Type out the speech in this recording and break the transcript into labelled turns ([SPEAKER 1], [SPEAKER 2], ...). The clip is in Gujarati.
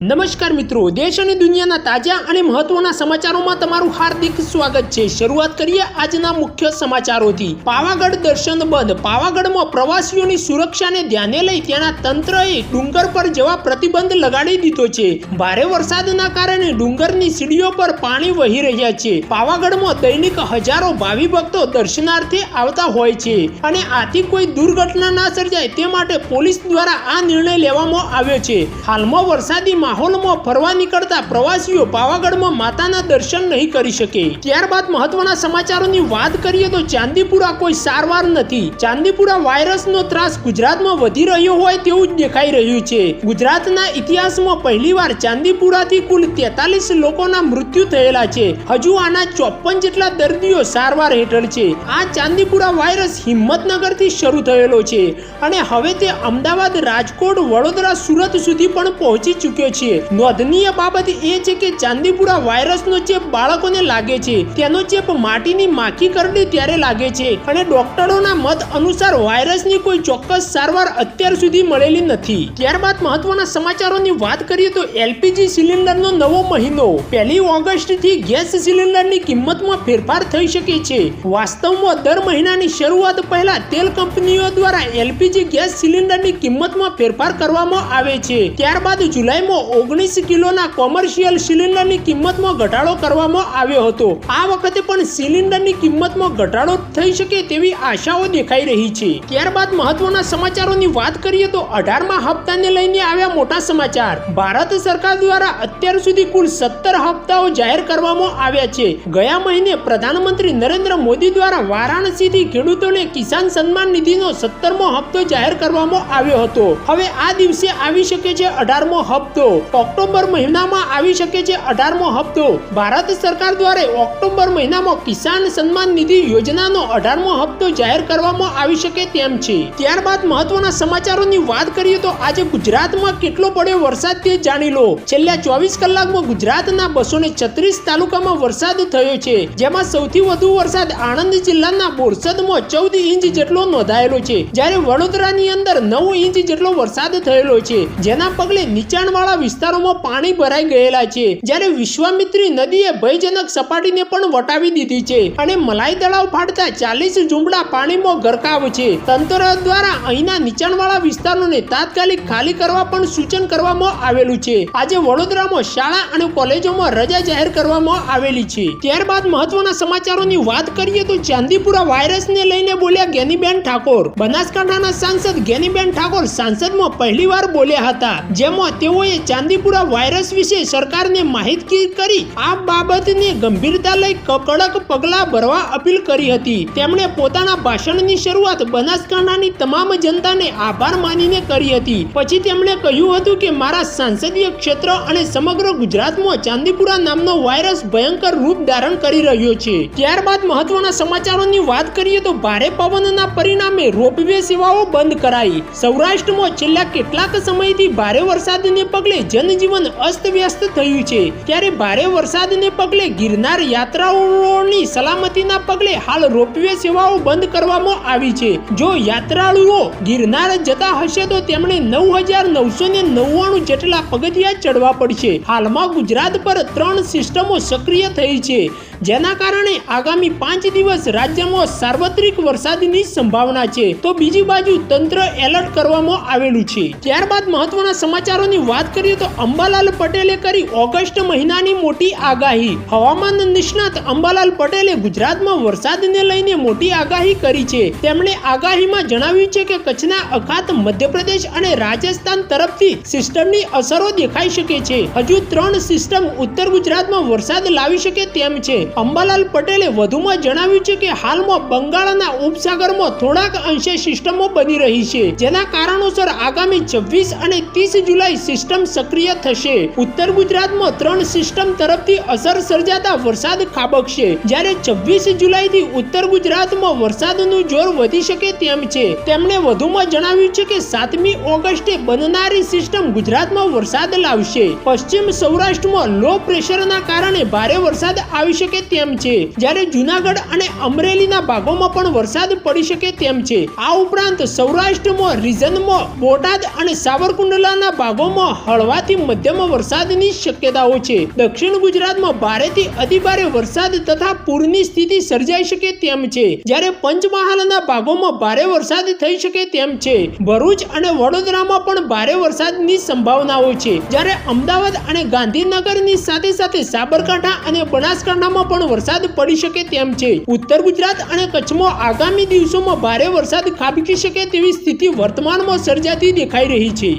[SPEAKER 1] નમસ્કાર મિત્રો, દેશ અને દુનિયાના તાજા અને મહત્વના સમાચારોમાં તમારું હાર્દિક સ્વાગત છે। શરૂઆત કરીએ આજના મુખ્ય સમાચારોથી। પાવાગઢ દર્શન બંધ। પાવાગઢમાં પ્રવાસીઓની સુરક્ષાને ધ્યાને લઈ ત્યાંના તંત્રએ ડુંગર પર જવા પ્રતિબંધ લગાડી દીધો છે। ભારે વરસાદના કારણે ડુંગરની સીડીઓ પર પાણી વહી રહ્યા છે। પાવાગઢમાં દૈનિક હજારો ભાવિ ભક્તો દર્શનાર્થે આવતા હોય છે અને આથી કોઈ દુર્ઘટના ના સર્જાય તે માટે પોલીસ દ્વારા આ નિર્ણય લેવામાં આવ્યો છે। હાલમાં વરસાદી માહોલમાં ફરવા નીકળતા પ્રવાસીઓ પાવાગઢમાં માતાના દર્શન નહીં કરી શકે। ત્યારબાદ મહત્વના સમાચારોની વાત કરીએ તો ચાંદીપુરા કોઈ સારવાર નથી। ચાંદીપુરા વાયરસનો ત્રાસ ગુજરાતમાં વધી રહ્યો હોય તેવું જ દેખાઈ રહ્યું છે। ગુજરાતના ઇતિહાસમાં પહેલીવાર ચાંદીપુરાથી કુલ 43 લોકોના મૃત્યુ થયેલા છે। હજુ આના 54 જેટલા દર્દીઓ સારવાર હેઠળ છે। આ ચાંદીપુરા વાયરસ હિંમતનગરથી શરૂ થયેલો છે અને હવે તે અમદાવાદ, રાજકોટ, વડોદરા, સુરત સુધી પણ પહોંચી ચૂક્યો છે। નોંધનીય બાબત એ છે કે ચાંદીપુરા વાયરસનો ચેપ બાળકોને લાગે છે, તેનો ચેપ માટીની માખી કરડે ત્યારે લાગે છે અને ડોક્ટરોના મત અનુસાર વાયરસની કોઈ ચોક્કસ સારવાર અત્યાર સુધી મળેલી નથી। ત્યારબાદ મહત્વના સમાચારોની વાત કરીએ તો એલપીજી સિલિન્ડરનો નવો મહિનો। 1 ઓગસ્ટથી ગેસ સિલિન્ડરની કિંમતમાં ફેરફાર થઈ શકે છે। વાસ્તવમાં દર મહિનાની શરૂઆત પહેલા તેલ કંપનીઓ દ્વારા એલપીજી ગેસ સિલિન્ડરની કિંમતમાં ફેરફાર કરવામાં આવે છે। ત્યારબાદ જુલાઈમાં 19 કિલોના કોમર્શિયલ સિલિન્ડરની કિંમતમાં ઘટાડો કરવામાં આવ્યો હતો। આ વખતે પણ સિલિન્ડરની કિંમતમાં ઘટાડો થઈ શકે તેવી આશાઓ દેખાઈ રહી છે। ત્યારબાદ મહત્વના સમાચારોની વાત કરીએ તો 18મા હપ્તાને લઈને આવ્યા મોટા સમાચાર। ભારત સરકાર દ્વારા અત્યાર સુધી કુલ 17 હપ્તાઓ જાહેર કરવામાં આવ્યા છે। ગયા મહિને પ્રધાનમંત્રી નરેન્દ્ર મોદી દ્વારા વારાણસીથી ખેડૂતોને કિસાન સન્માન નિધિનો 17મો હપ્તો જાહેર કરવામાં આવ્યો હતો। હવે આ દિવસે આવી શકે છે 18મો હપ્તો। ઓક્ટોબર મહિનામાં આવી શકે છે 18મો હપ્તો। ભારત સરકાર દ્વારા ઓક્ટોબર મહિનામાં કિસાન સન્માન નિધિ યોજનાનો 18મો હપ્તો જાહેર કરવામાં આવી શકે તેમ છે। ત્યારબાદ મહત્વના સમાચારોની વાત કરીએ તો આજે ગુજરાતમાં કેટલો પડ્યો વરસાદ તે જાણી લો। છેલ્લા 24 કલાકમાં ગુજરાતના 236 તાલુકામાં વરસાદ થયો છે, જેમાં સૌથી વધુ વરસાદ આણંદ જિલ્લાના બોરસદમાં 14 ઇંચ જેટલો નોંધાયેલો છે, જ્યારે વડોદરાની અંદર 9 ઇંચ જેટલો વરસાદ થયેલો છે, જેના પગલે નીચાણવાળા વિસ્તારોમાં પાણી ભરાઈ ગયેલા છે। જ્યારે વિશ્વામિત્રી નદીએ ભયજનક સપાટીને પણ વટાવી દીધી છે અને મલાઈ તળાવ ફાટતા 40 ઝૂંપડા પાણીમાં ગરકાવ છે। તંત્ર દ્વારા અહીંના નીચાણવાળા વિસ્તારોને તાત્કાલિક ખાલી કરવા પણ સૂચન કરવામાં આવેલું છે। આજે વડોદરામાં શાળા અને કોલેજોમાં રજા જાહેર કરવામાં આવેલી છે। ત્યારબાદ મહત્વના સમાચારોની વાત કરીએ તો ચાંદીપુરા વાયરસને લઈને બોલ્યા જ્ઞાનીબેન ઠાકોર। બનાસકાંઠાના સાંસદ જ્ઞાનીબેન ઠાકોર સંસદમાં પહેલીવાર બોલ્યા હતા, જેમાં તેઓએ ચાંદીપુરા વાયરસ વિશે સરકારને માહિતગાર કરી આ બાબતને ગંભીરતા લઈ કડક પગલાં ભરવા અપીલ કરી હતી। તેમણે પોતાના ભાષણની શરૂઆત બનાસકાંઠાની તમામ જનતાને આભાર માનીને કરી હતી। પછી તેમણે કહ્યું હતું કે મારા સંસદીય ક્ષેત્ર અને સમગ્ર ગુજરાતમાં ચાંદીપુરા નામનો વાયરસ ભયંકર રૂપ ધારણ કરી રહ્યો છે। ત્યારબાદ મહત્વના સમાચારોની વાત કરીએ તો ભારે પવનના પરિણામે રોપવે સેવાઓ બંધ કરાઈ। સૌરાષ્ટ્રમાં છેલ્લા કેટલાક સમયથી ભારે વરસાદને પગલે જનજીવન અસ્તવ્યસ્ત થયું છે, ત્યારે ભારે વરસાદને પગલે ગિરનાર યાત્રાળુઓની સલામતીના પગલે હાલ રોપવે સેવાઓ બંધ કરવામાં આવી છે। જો યાત્રાળુઓ ગિરનાર જતા હશે તો તેમણે 9,999 જેટલા પગથિયા ચડવા પડશે। હાલમાં ગુજરાત પર 3 સિસ્ટમો સક્રિય થઈ છે, જેના કારણે આગામી 5 દિવસ રાજ્યમાં સાર્વત્રિક વરસાદની સંભાવના છે, તો બીજી બાજુ તંત્ર એલર્ટ કરવામાં આવેલું છે। ત્યારબાદ મહત્વના સમાચારોની વાત કરીએ તો અંબાલાલ પટેલે કરી ઓગસ્ટ મહિનાની મોટી આગાહી। હવામાન નિષ્ણાત અંબાલાલ પટેલે ગુજરાતમાં વરસાદને લઈને મોટી આગાહી કરી છે। તેમણે આગાહીમાં જણાવ્યું છે કે કચ્છના અખાત, મધ્યપ્રદેશ અને રાજસ્થાન તરફથી સિસ્ટમની અસરો દેખાઈ શકે છે। હજુ 3 સિસ્ટમ ઉત્તર ગુજરાતમાં વરસાદ લાવી શકે તેમ છે। અંબાલાલ પટેલે વધુમાં જણાવ્યું છે કે હાલમાં બંગાળના ઉપસાગરમાં થોડાક અંશે સિસ્ટમો બની રહી છે, જેના કારણોસર આગામી 26 અને 30 જુલાઈ સિસ્ટમ સક્રિય થશે। ઉત્તર ગુજરાતમાં 3 સિસ્ટમ તરફથી અસર સર્જાતા વરસાદ ખાબકશે, જ્યારે 26 જુલાઈથી ઉત્તર ગુજરાતમાં વરસાદનું જોર વધી શકે તેમ છે। તેમણે વધુમાં જણાવ્યું છે કે 7મી ઓગસ્ટે બનનારી સિસ્ટમ ગુજરાતમાં વરસાદ લાવશે। પશ્ચિમ સૌરાષ્ટ્રમાં લો પ્રેશરના કારણે ભારે વરસાદ આવી શકે તેમ છે, જ્યારે જૂનાગઢ અને અમરેલીના ભાગોમાં પણ વરસાદ પડી શકે તેમ છે। આ ઉપરાંત સૌરાષ્ટ્રમાં રીજનમાં બોટાદ અને સાવરકુંડલાના ભાગોમાં હળવા હળવાથી મધ્યમ વરસાદની શક્યતાઓ છે। દક્ષિણ ગુજરાતમાં ભારેથી અતિભારે વરસાદ તથા પૂરની સ્થિતિ સર્જાઈ શકે તેમ છે, જ્યારે પંચમહાલના ભાગોમાં ભારે વરસાદ થઈ શકે તેમ છે। ભરૂચ અને વડોદરામાં પણ ભારે વરસાદની સંભાવનાઓ છે, જ્યારે અમદાવાદ અને ગાંધીનગરની સાથે સાથે સાબરકાંઠા અને બનાસકાંઠામાં પણ વરસાદ પડી શકે તેમ છે। ઉત્તર ગુજરાત અને કચ્છમાં આગામી દિવસોમાં ભારે વરસાદ ખાબકી શકે તેવી સ્થિતિ વર્તમાનમાં સર્જાતી દેખાઈ રહી છે।